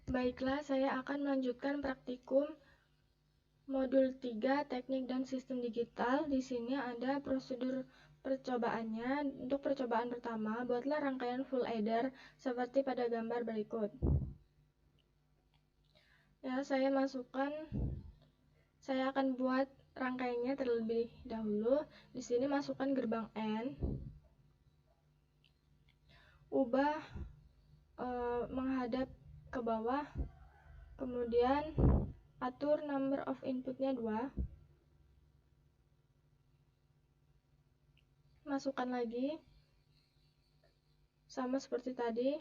Baiklah, saya akan melanjutkan praktikum modul 3 Teknik dan Sistem Digital. Di sini ada prosedur percobaannya. Untuk percobaan pertama, buatlah rangkaian full adder seperti pada gambar berikut. Ya, saya akan buat rangkaiannya terlebih dahulu. Di sini masukkan gerbang N. Ubah menghadap ke bawah. Kemudian atur number of inputnya 2. Masukkan lagi. Sama seperti tadi.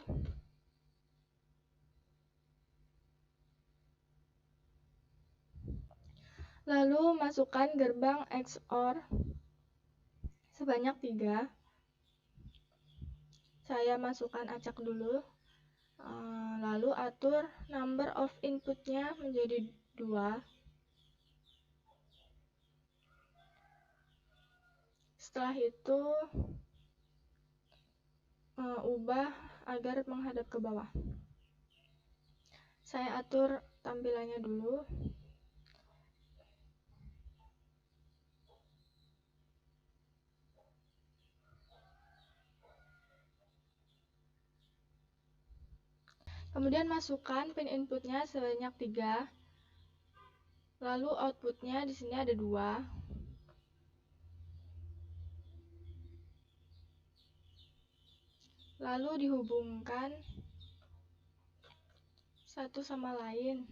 Lalu masukkan gerbang XOR sebanyak 3. Saya masukkan acak dulu. Lalu atur number of inputnya menjadi 2. Setelah itu ubah agar menghadap ke bawah. Saya atur tampilannya dulu. Kemudian masukkan pin inputnya sebanyak 3. Lalu outputnya di sini ada 2. Lalu dihubungkan satu sama lain.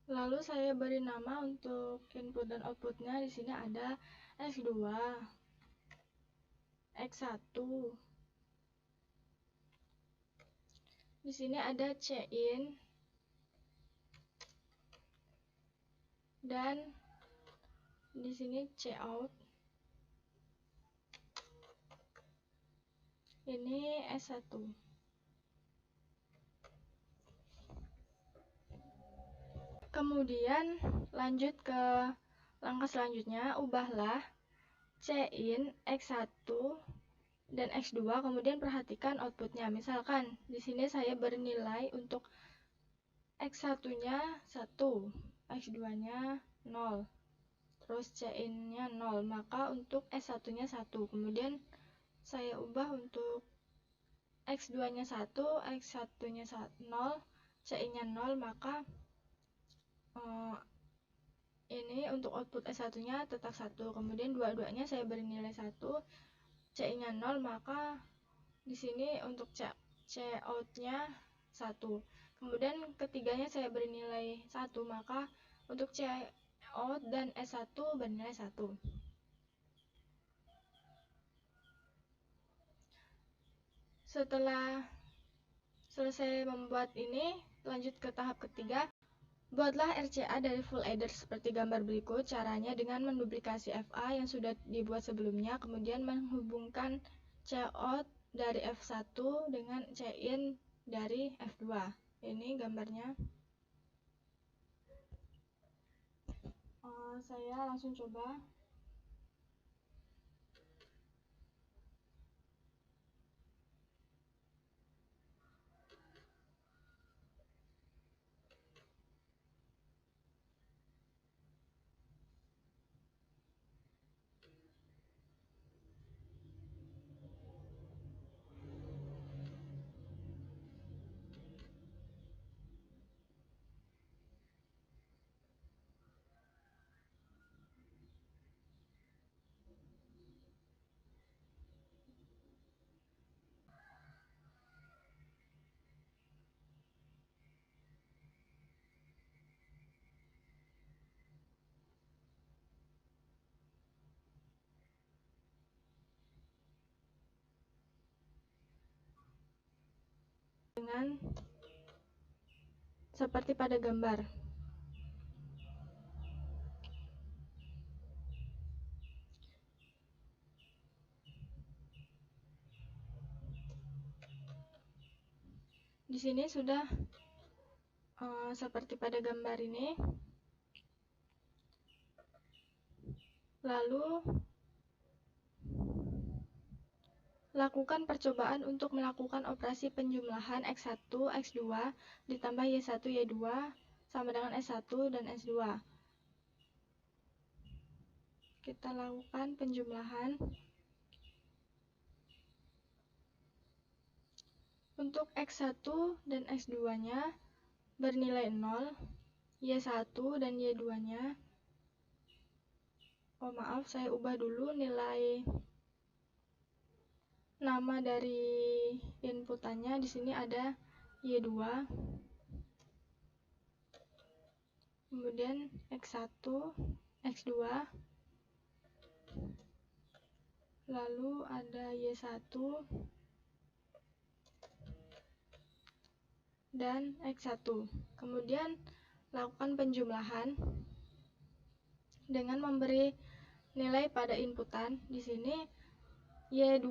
Lalu saya beri nama untuk input dan outputnya. Di sini ada X2, X1. Di sini ada Cin dan di sini Cout. Ini S1. Kemudian lanjut ke langkah selanjutnya, ubahlah Cin, X1 dan X2, kemudian perhatikan outputnya. Misalkan di sini saya bernilai untuk X1-nya 1, X2-nya 0, terus Cin-nya 0, maka untuk S1-nya 1. Kemudian saya ubah untuk X2-nya 1, X1-nya 0, Cin-nya 0, maka ini untuk output S1-nya tetap 1. Kemudian dua-duanya saya beri nilai 1, Cin-nya 0, maka di sini untuk Cout-nya 1. Kemudian ketiganya saya beri nilai 1, maka untuk Cout dan S1 bernilai 1. Setelah selesai membuat ini, lanjut ke tahap ketiga. Buatlah RCA dari full adder seperti gambar berikut. Caranya dengan menduplikasi FA yang sudah dibuat sebelumnya, kemudian menghubungkan Cout dari F1 dengan C-in dari F2. Ini gambarnya. Saya langsung coba. Dengan seperti pada gambar. Di sini sudah seperti pada gambar ini. Lalu lakukan percobaan untuk melakukan operasi penjumlahan X1, X2 ditambah Y1, Y2 sama dengan S1 dan S2. Kita lakukan penjumlahan. Untuk X1 dan X2-nya bernilai 0, Y1 dan Y2-nya, saya ubah dulu nilai nama dari inputannya. Di sini ada Y2, kemudian X1, X2, lalu ada Y1 dan X1. Kemudian lakukan penjumlahan dengan memberi nilai pada inputan. Di sini Y2,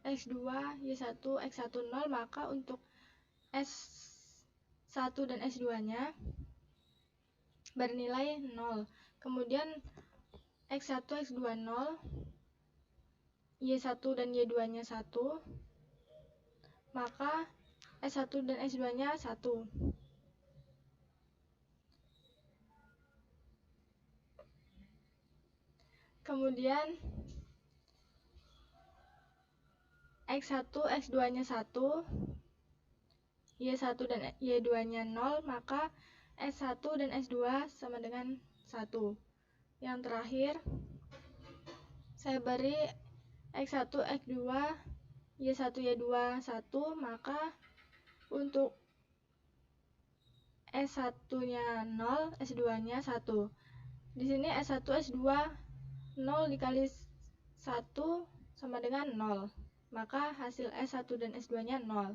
X2, Y1, X1 0, maka untuk S1 dan S2-nya bernilai 0. Kemudian X1, X2 0, Y1 dan Y2-nya 1, maka S1 dan S2-nya 1. Kemudian X1, X2-nya 1, Y1 dan Y2-nya 0, maka S1 dan S2 sama dengan 1. Yang terakhir, saya beri X1, X2, Y1, Y2 1, maka untuk S1-nya 0, S2-nya 1. Di sini S1, S2 0 dikali 1 sama dengan 0. Maka hasil S1 dan S2-nya 0.